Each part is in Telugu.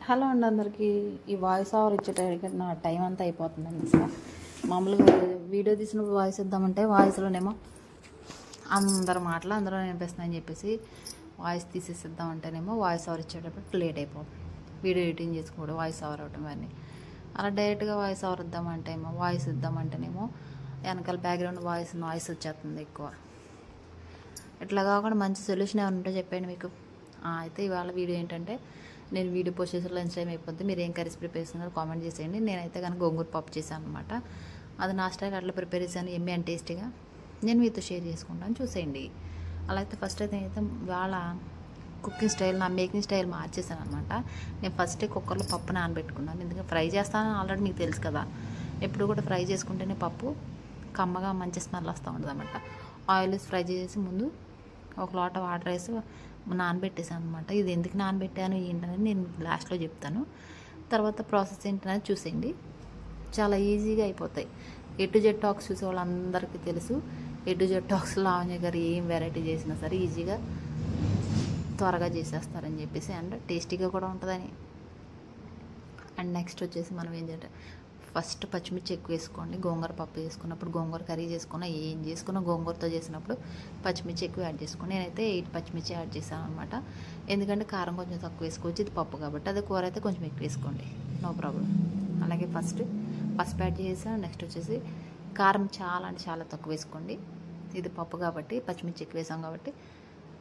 హలో అండి అందరికీ. ఈ వాయిస్ ఓవర్ ఇచ్చేటప్పటికి నా టైం అంతా అయిపోతుందండి. అసలు మామూలుగా వీడియో తీసిన వాయిస్ ఇద్దామంటే వాయిస్లోనేమో అందరు మాటలు అందరూ వినిపిస్తున్నాయని చెప్పేసి వాయిస్ తీసేసిద్దామంటేనేమో వాయిస్ ఓవర్ ఇచ్చేటప్పుడు లేట్ అయిపోతుంది. వీడియో ఎడిటింగ్ చేసుకోవడం వాయిస్ ఓవర్ అవటం అన్నీ అలా డైరెక్ట్గా వాయిస్ ఓవర్ ఇద్దామంటేమో వాయిస్ ఇద్దామంటేనేమో వెనకాల బ్యాక్గ్రౌండ్ నాయిస్ వచ్చేస్తుంది ఎక్కువ. ఇట్లా కాకుండా మంచి సొల్యూషన్ ఏమైనా ఉంటే చెప్పండి మీకు. అయితే ఇవాళ వీడియో ఏంటంటే, నేను వీడియో పోస్ట్ చేసే లంచ్ టైం అయిపోద్ది. మీరు ఏం కర్రీస్ ప్రిపేర్ చేస్తున్నారు కామెంట్ చేసేయండి. నేనైతే కనుక గోంగూర పప్పు చేశాను అనమాట. అది నా స్టైల్ అట్లా ప్రిపేర్ చేశాను, ఎమ్మె అండ్ టేస్టీగా. నేను మీతో షేర్ చేసుకుంటాను, చూసేయండి. అలా అయితే ఫస్ట్ అయితే వాళ్ళ కుకింగ్ స్టైల్, నా మేకింగ్ స్టైల్ మార్చేసాను అనమాట. నేను ఫస్టే కుక్కర్లో పప్పు నానబెట్టుకున్నాను, ఎందుకంటే ఫ్రై చేస్తాను ఆల్రెడీ మీకు తెలుసు కదా. ఎప్పుడు కూడా ఫ్రై చేసుకుంటేనే పప్పు కమ్మగా మంచి స్మెల్ వస్తూ ఉంటుంది అనమాట. ఆయిల్ వేసి ఫ్రై చేసి ముందు ఒక లోట వాటర్ వేసి నానబెట్టేసాను అనమాట. ఇది ఎందుకు నానబెట్టాను ఏంటనేది నేను లాస్ట్లో చెప్తాను. తర్వాత ప్రాసెస్ ఏంటనేది చూసేయండి. చాలా ఈజీగా అయిపోతాయి. ఎటు జెడ్ టాక్స్ చూసే వాళ్ళందరికీ తెలుసు, ఎటు జెడ్ టాక్స్ లావణ్య గారు ఏం వెరైటీ చేసినా సరే ఈజీగా త్వరగా చేసేస్తారని చెప్పేసి, అండ్ టేస్టీగా కూడా ఉంటుందని. అండ్ నెక్స్ట్ వచ్చేసి మనం ఏం చేయాలి, ఫస్ట్ పచ్చిమిర్చి ఎక్కువ వేసుకోండి. గోంగూర పప్పు చేసుకున్నప్పుడు, గోంగూర కర్రీ చేసుకున్నా, ఏం చేసుకున్నా గోంగూరతో చేసినప్పుడు పచ్చిమిర్చి ఎక్కువ యాడ్ చేసుకోండి. నేనైతే 8 పచ్చిమిర్చి యాడ్ చేశాను అనమాట. ఎందుకంటే కారం కొంచెం తక్కువ వేసుకోవచ్చు, ఇది పప్పు కాబట్టి. అదే కూర అయితే కొంచెం ఎక్కువ వేసుకోండి, నో ప్రాబ్లం. అలాగే ఫస్ట్ పసుపు యాడ్ చేసాను. నెక్స్ట్ వచ్చేసి కారం చాలా అంటే చాలా తక్కువ వేసుకోండి. ఇది పప్పు కాబట్టి పచ్చిమిర్చి ఎక్కువ వేసాం కాబట్టి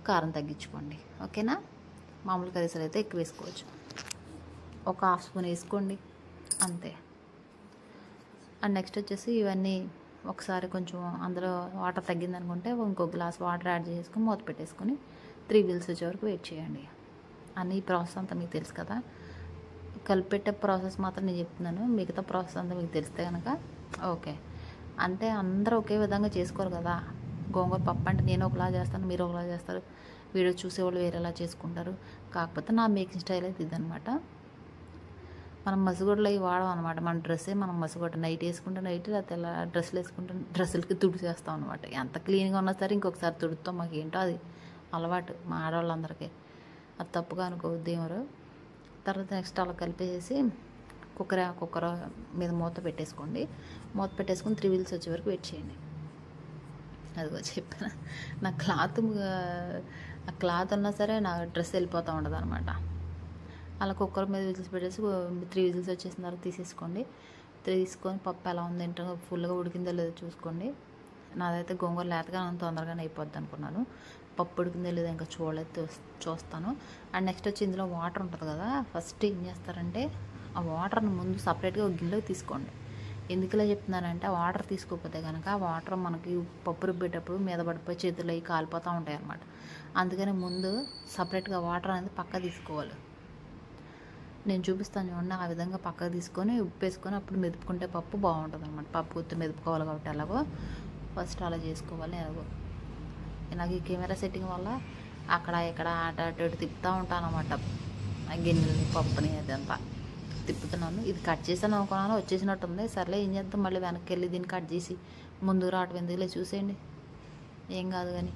కారం తగ్గించుకోండి, ఓకేనా. మామూలు కర్రీస్లో అయితే ఎక్కువ వేసుకోవచ్చు, ఒక హాఫ్ స్పూన్ వేసుకోండి అంతే. అండ్ నెక్స్ట్ వచ్చేసి ఇవన్నీ ఒకసారి కొంచెం అందులో వాటర్ తగ్గింది అనుకుంటే ఇంకో గ్లాస్ వాటర్ యాడ్ చేసుకొని మూత పెట్టేసుకొని 3 విజిల్స్ వచ్చే వరకు వెయిట్ చేయండి. అన్ని ప్రాసెస్ అంతా మీకు తెలుసు కదా. కలిపెట్టే ప్రాసెస్ మాత్రం నేను చెప్తున్నాను, మిగతా ప్రాసెస్ అంతా మీకు తెలిస్తే కనుక ఓకే. అంటే అందరూ ఒకే విధంగా చేసుకోరు కదా. గోంగూర పప్పు అంటే నేను ఒకలా చేస్తాను, మీరు ఒకలా చేస్తారు, వీడియో చూసేవాళ్ళు వేరేలా చేసుకుంటారు. కాకపోతే నా మేకింగ్ స్టైల్ అయితే ఇదనమాట. మనం మసిగుడ్డలు అవి వాడడం అనమాట. మన డ్రెస్సే మనం మసిగుడ్డ నైట్ వేసుకుంటే నైట్, లేకపోతే ఇలా డ్రెస్సులు వేసుకుంటే డ్రెస్సులకి తుడిచేస్తాం అనమాట. ఎంత క్లీన్గా ఉన్నా సరే ఇంకొకసారి తుడుతాం. మాకు ఏంటో అది అలవాటు, మా ఆడవాళ్ళందరికీ. అది తప్పుగా అనుకోవద్దు ఎవరు. తర్వాత నెక్స్ట్ అలా కలిపేసి కుక్కర్ మీద మూత పెట్టేసుకోండి. మూత పెట్టేసుకొని 3 విజిల్స్ వచ్చే వరకు వెయిట్ చేయండి. అదిగో చెప్పాను, నా క్లాత్ ఉన్నా సరే నా డ్రెస్ వెళ్ళిపోతూ ఉండదు అనమాట. అలా కుక్కర్ మీద విజిల్స్ పెట్టేసి 3 విజిల్స్ వచ్చేసిన తర్వాత తీసేసుకోండి. తీసుకొని పప్పు ఎలా ఉంది ఏంటో ఫుల్గా ఉడికిందో లేదో చూసుకోండి. నాదైతే గోంగూర లేతగా తొందరగానే అయిపోద్ది అనుకున్నాను. పప్పు ఉడికిందో లేదో ఇంకా చూస్తాను. అండ్ నెక్స్ట్ వచ్చి ఇందులో వాటర్ ఉంటుంది కదా. ఫస్ట్ ఏం చేస్తారంటే ఆ వాటర్ని ముందు సపరేట్గా ఒక గిన్నెలోకి తీసుకోండి. ఎందుకులా చెప్తున్నానంటే, ఆ వాటర్ తీసుకోకపోతే కనుక ఆ వాటర్ మనకి పప్పు రుబ్బేటప్పుడు మీద పడిపోయి చేతులు అవి కాలిపోతూ ఉంటాయి అన్నమాట. అందుకని ముందు సపరేట్గా వాటర్ అనేది పక్క తీసుకోవాలి. నేను చూపిస్తాను చూడండి, ఆ విధంగా పక్కకు తీసుకొని ఉప్పు వేసుకొని అప్పుడు మెదుపుకుంటే పప్పు బాగుంటుంది అనమాట. పప్పు గుర్తు మెదుపుకోవాలి కాబట్టి ఎలాగో ఫస్ట్ అలా చేసుకోవాలి. నాకు ఈ కెమెరా సెట్టింగ్ వల్ల అక్కడ ఇక్కడ అటు తిప్పుతూ ఉంటాను అనమాట. ఆ గిన్నెలని పప్పుని అదంతా తిప్పుతున్నాను. ఇది కట్ చేసాను అనుకున్నాను, వచ్చేసినట్టుంది. సర్లే ఏం చేద్దాం, మళ్ళీ వెనక్కి వెళ్ళి దీన్ని కట్ చేసి ముందు రావటం ఎందుకులే, చూసేయండి, ఏం కాదు కానీ.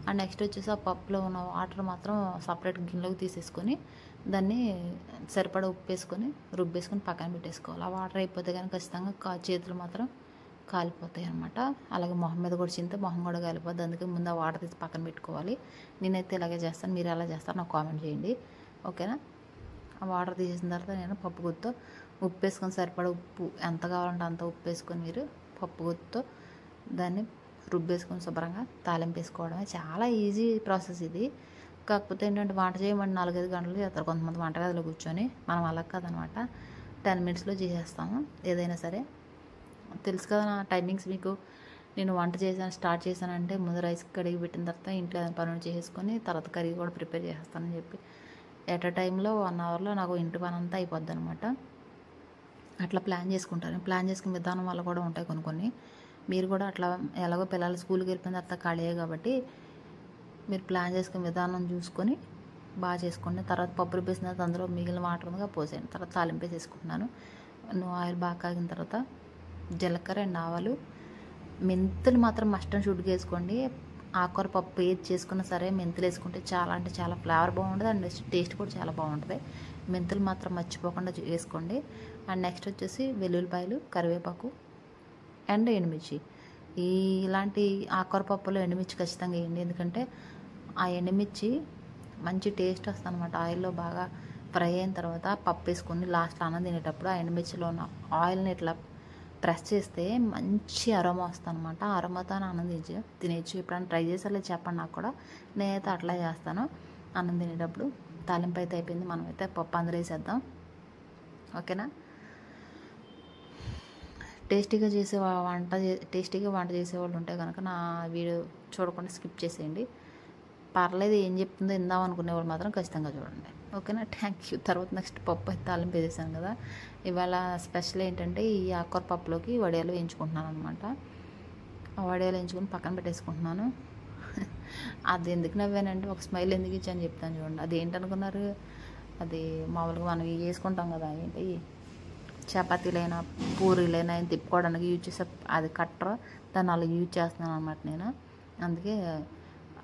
అండ్ నెక్స్ట్ వచ్చేసి ఆ పప్పులో ఉన్న వాటర్ మాత్రం సపరేట్ గిన్నెలోకి తీసేసుకొని దాన్ని సరిపడా ఉప్పు వేసుకొని రుబ్బేసుకొని పక్కన పెట్టేసుకోవాలి. ఆ వాటర్ అయిపోతే కానీ ఖచ్చితంగా చేతులు మాత్రం కాలిపోతాయి అనమాట. అలాగే మొహం మీద కూడా చింతే మొహం కూడా కాలిపోద్ది. అందుకే ముందు ఆ వాటర్ తీసి పక్కన పెట్టుకోవాలి. నేనైతే ఇలాగే చేస్తాను, మీరు ఎలా చేస్తారో నాకు కామెంట్ చేయండి, ఓకేనా. ఆ వాటర్ తీసేసిన తర్వాత నేను పప్పు గుత్తో ఉప్పు వేసుకొని సరిపడా ఉప్పు ఎంత కావాలంటే అంత ఉప్పు వేసుకొని మీరు పప్పు గుత్తో దాన్ని రుబ్బేసుకొని శుభ్రంగా తాలింపు వేసుకోవడమే. చాలా ఈజీ ప్రాసెస్ ఇది. కాకపోతే ఏంటంటే వంట చేయమని 4-5 గంటలు చేస్తారు కొంతమంది వంటగదిలో కూర్చొని. మనం అలా కాదనమాట, 10 మినిట్స్లో చేసేస్తాము ఏదైనా సరే. తెలుసు కదా నా టైమింగ్స్ మీకు. నేను వంట స్టార్ట్ చేశానంటే ముందు రైస్ కడిగి పెట్టిన తర్వాత ఇంట్లో ఏదైనా పనులు చేసుకొని తర్వాత కర్రీ కూడా ప్రిపేర్ చేస్తానని చెప్పి ఎట్ అ టైంలో 1 అవర్లో నాకు ఇంటి పని అంతా అయిపోద్ది అనమాట. అట్లా ప్లాన్ చేసుకుంటాను. ప్లాన్ చేసుకునే విధానం వల్ల కూడా ఉంటాయి కొన్ని. మీరు కూడా అట్లా, ఎలాగో పిల్లలు స్కూల్కి వెళ్ళిపోయిన తర్వాత ఖాళీయే కాబట్టి మీరు ప్లాన్ చేసుకునే విధానం చూసుకొని బాగా చేసుకోండి. తర్వాత పప్పు రుబ్బేసిన తర్వాత అందులో మిగిలిన వాటర్ ఉందిగా పోసేయండి. తర్వాత తాలింపు వేసేసుకుంటున్నాను. ఆయిల్ బాగా కాగిన తర్వాత జీలకర్ర అండ్ ఆవాలు, మెంతులు మాత్రం మస్ట్ అండ్ షుడ్గా వేసుకోండి. ఆకుకూర పప్పు ఏది చేసుకున్నా సరే మెంతులు వేసుకుంటే చాలా అంటే చాలా ఫ్లేవర్ బాగుంటుంది అండ్ టేస్ట్ కూడా చాలా బాగుంటుంది. మెంతులు మాత్రం మర్చిపోకుండా వేసుకోండి. అండ్ నెక్స్ట్ వచ్చేసి వెల్లుల్లిపాయలు, కరివేపాకు అండ్ ఎండుమిర్చి. ఇలాంటి ఆకుకూర పప్పులో ఎండుమిర్చి ఖచ్చితంగా వేయండి, ఎందుకంటే ఆ ఎండుమిర్చి మంచి టేస్ట్ వస్తుంది అనమాట. ఆయిల్లో బాగా ఫ్రై అయిన తర్వాత పప్పు వేసుకొని లాస్ట్లో అన్నం తినేటప్పుడు ఆ ఎండుమిర్చిలో ఉన్న ఆయిల్ని ఇట్లా ప్రెస్ చేస్తే మంచి అరోమా వస్తుంది అనమాట. ఆ అరోమాతో అన్నం తినేచ్చు. ఎప్పుడైనా ట్రై చేసేలా చెప్పండి నాకు కూడా, నేనైతే అట్లా చేస్తాను. అన్నం తినేటప్పుడు తాలింపు అయితే అయిపోయింది, మనమైతే పప్పు అందులో వేసేద్దాం. ఓకేనా. టేస్టీగా వంట చేసేవాళ్ళు ఉంటే కనుక నా వీడియో చూడకుండా స్కిప్ చేసేయండి. పర్లేదు, ఏం చెప్తుందో ఇందాం అనుకునేవాళ్ళు మాత్రం ఖచ్చితంగా చూడండి. ఓకేనా. Thank you. తర్వాత నెక్స్ట్ పప్పు అయితే తాలింపు వేసేసాను కదా. ఇవాళ స్పెషల్ ఏంటంటే ఈ ఆకుకూర పప్పులోకి వడియాలు వేయించుకుంటున్నాను అనమాట. ఆ వడియాలు వేయించుకొని పక్కన పెట్టేసుకుంటున్నాను. అది ఎందుకు నవ్వానంటే ఒక స్మైల్ ఎందుకు ఇచ్చాను చెప్తాను చూడండి. అది ఏంటనుకున్నారు, అది మామూలుగా మనం వేసుకుంటాం కదా, ఏంటి చపాతీలైనా పూరీలైనా తిప్పుకోవడానికి యూజ్ చేసే అది కట్టర్, దాన్ని అలా యూజ్ చేస్తున్నాను అనమాట నేను. అందుకే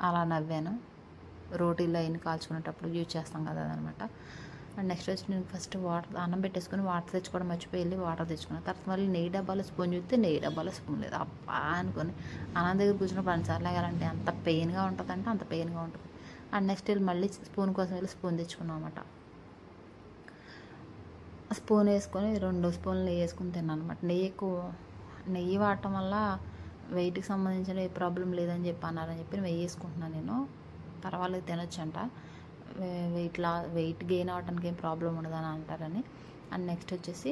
అలా నవ్వాను. రోటీలు అయిన కాల్చుకునేటప్పుడు యూజ్ చేస్తాం కదా అదనమాట. అండ్ నెక్స్ట్ వచ్చి నేను ఫస్ట్ అన్నం పెట్టేసుకొని వాటర్ తెచ్చుకోవడం మర్చిపోయి వెళ్ళి వాటర్ తెచ్చుకున్నాను. తర్వాత మళ్ళీ నెయ్యి డబ్బాలో స్పూన్ చూస్తే నెయ్యి డబ్బాలో స్పూన్ లేదు. అబ్బా అనుకొని అన్నం దగ్గర కూర్చున్నప్పుడు అన్నిసార్లు లేగాలంటే అంత పెయిన్గా ఉంటుందంటే అంత పెయిన్గా ఉంటుంది. అండ్ నెక్స్ట్ వెళ్ళి మళ్ళీ స్పూన్ కోసం వెళ్ళి స్పూన్ తెచ్చుకున్నాం అనమాట. స్పూన్ వేసుకొని 2 స్పూన్లు నెయ్యి వేసుకొని తిన్నాను అనమాట. నెయ్యి వాడటం వల్ల వెయిట్కి సంబంధించిన ఏ ప్రాబ్లం లేదని చెప్పి అన్నారని చెప్పి నెయ్యి వేసుకుంటున్నాను నేను. పర్వాలేదు, తినొచ్చంట. వెయిట్ గెయిన్ అవ్వడానికి ఏం ప్రాబ్లం ఉండదని అంటారని. అండ్ నెక్స్ట్ వచ్చేసి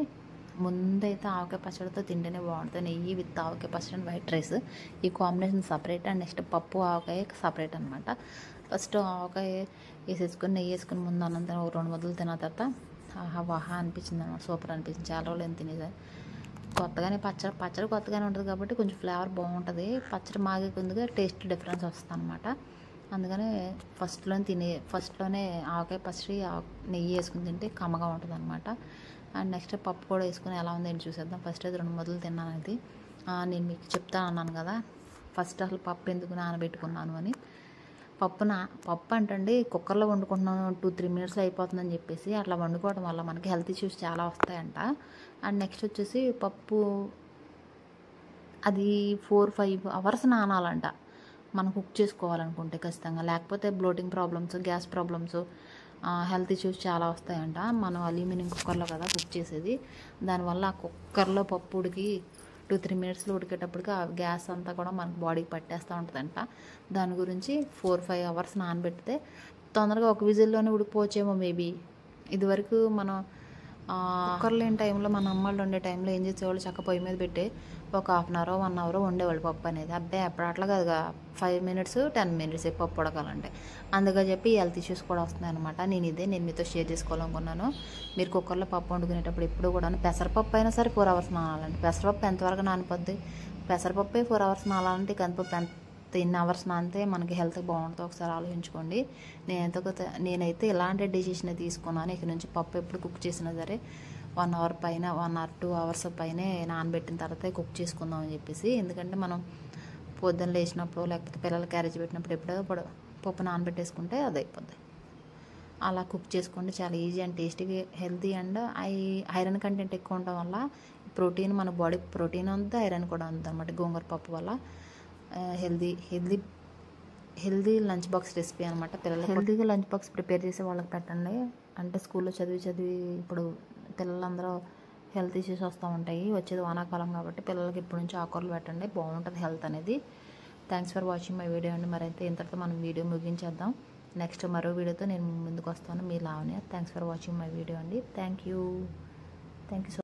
ముందైతే ఆవకాయ పచ్చడితో తింటేనే బాగుంటుంది. నెయ్యి విత్ ఆవకాయ పచ్చడి అండ్ వైట్ రైస్, ఈ కాంబినేషన్ సపరేట్. అండ్ నెక్స్ట్ పప్పు ఆవకాయ సపరేట్ అనమాట. ఫస్ట్ ఆవకాయ వేసేసుకొని నెయ్యి వేసుకొని ముందు అన్నం 2 ముద్దలు తిన్న తర్వాత వాహా అనిపించింది అనమాట. సూపర్ అనిపించింది. చాలా రోజులు ఏం తినేసారి కొత్తగానే పచ్చడి కొత్తగానే ఉంటుంది కాబట్టి కొంచెం ఫ్లేవర్ బాగుంటుంది. పచ్చడి మాగే కొద్దిగా టేస్ట్ డిఫరెన్స్ వస్తుంది అనమాట. అందుకనే ఫస్ట్లోనే ఆవకాయ పచ్చడి నెయ్యి వేసుకుని తింటే కమ్మగా ఉంటుంది అనమాట. అండ్ నెక్స్ట్ పప్పు కూడా వేసుకుని ఎలా ఉంది ఏంటి చూసేద్దాం. ఫస్ట్ అయితే 2 ముద్దలు తిన్నాను. అది నేను మీకు చెప్తాను అన్నాను కదా ఫస్ట్ అసలు పప్పు ఎందుకు నానబెట్టుకున్నాను అని. పప్పు అంటండి కుక్కర్లో వండుకుంటున్నాను 2-3 మినిట్స్లో అయిపోతుందని చెప్పేసి అట్లా వండుకోవడం వల్ల మనకి హెల్త్ ఇష్యూస్ చాలా వస్తాయంట. అండ్ నెక్స్ట్ వచ్చేసి పప్పు అది 4-5 అవర్స్ నానాలంట మనం కుక్ చేసుకోవాలనుకుంటే ఖచ్చితంగా. లేకపోతే bloating problems, gas problems, health issues చాలా వస్తాయంట. మనం అల్యూమినియం కుక్కర్లో కదా కుక్ చేసేది, దానివల్ల ఆ కుక్కర్లో పప్పు ఉడికి 2-3 మినిట్స్లో ఉడికేటప్పటికి ఆ గ్యాస్ అంతా కూడా మనకు బాడీకి పట్టేస్తూ ఉంటుందంట. దాని గురించి 4-5 అవర్స్ నానబెడితే తొందరగా ఒక విజిల్లోనే ఉడికిపోవచ్చేమో మేబీ. ఇదివరకు మనం కుక్కర్ లేని టైంలో మన అమ్మాళ్ళు ఉండే టైంలో ఏం చేసేవాళ్ళు, చక్క పొయ్యి మీద పెట్టి ఒక 1/2 అవర్ 1 అవర్ వండేవాళ్ళు పప్పు అనేది. అబ్బాయి అప్పుడు అట్లా కాదుగా 5 మినిట్స్ 10 మినిట్స్ పప్పు ఉడకాలంటే. అందుకని చెప్పి హెల్త్ ఇష్యూస్ కూడా వస్తున్నాయి అనమాట. నేను మీతో షేర్ చేసుకోవాలనుకున్నాను. మీరు కుక్కర్లో పప్పు వండుకునేటప్పుడు ఎప్పుడు కూడా పెసరపప్పు అయినా సరే 4 అవర్స్ నానాలండి. పెసరపప్పు ఎంతవరకు నానిపోద్ది, పెసరపప్పే 4 అవర్స్ నానాలంటే కందిపప్పు ఎన్ని అవర్స్ నానితే మనకి హెల్త్ బాగుంటుందో ఒకసారి ఆలోచించుకోండి. నేనైతే ఇలాంటి డెసిషన్ తీసుకున్నాను. ఇక నుంచి పప్పు ఎప్పుడు కుక్ చేసినా సరే 1 అవర్ పైన 1 or 2 అవర్స్ పైనే నానబెట్టిన తర్వాత కుక్ చేసుకుందాం అని చెప్పేసి. ఎందుకంటే మనం పొద్దున్న లేచినప్పుడు లేకపోతే పిల్లలు క్యారేజ్ పెట్టినప్పుడు ఎప్పుడో పప్పు నానబెట్టేసుకుంటే అది అయిపోద్ది. అలా కుక్ చేసుకోండి. చాలా ఈజీ అండ్ టేస్టీగా, హెల్తీ అండ్ ఐరన్ కంటెంట్ ఎక్కువ ఉండడం వల్ల ప్రోటీన్ మన బాడీకి ప్రోటీన్ ఉంది, ఐరన్ కూడా ఉంది అనమాట. గోంగూర పప్పు వల్ల హెల్దీ లంచ్ బాక్స్ రెసిపీ అనమాట. పిల్లలు హెల్తీగా లంచ్ బాక్స్ ప్రిపేర్ చేసి వాళ్ళకి పెట్టండి. అంటే స్కూల్లో చదివి ఇప్పుడు పిల్లలందరూ హెల్త్ ఇష్యూస్ వస్తూ ఉంటాయి. వచ్చేది వానాకాలం కాబట్టి పిల్లలకి ఇప్పటి నుంచి ఆకుకూరలు పెట్టండి, బాగుంటుంది హెల్త్ అనేది. Thanks for watching my video అండి. మరైతే ఇంతటితో మనం వీడియో ముగించేద్దాం. నెక్స్ట్ మరో వీడియోతో నేను ముందుకు వస్తాను. మీ Lavanya. Thanks for watching my video అండి. Thank you so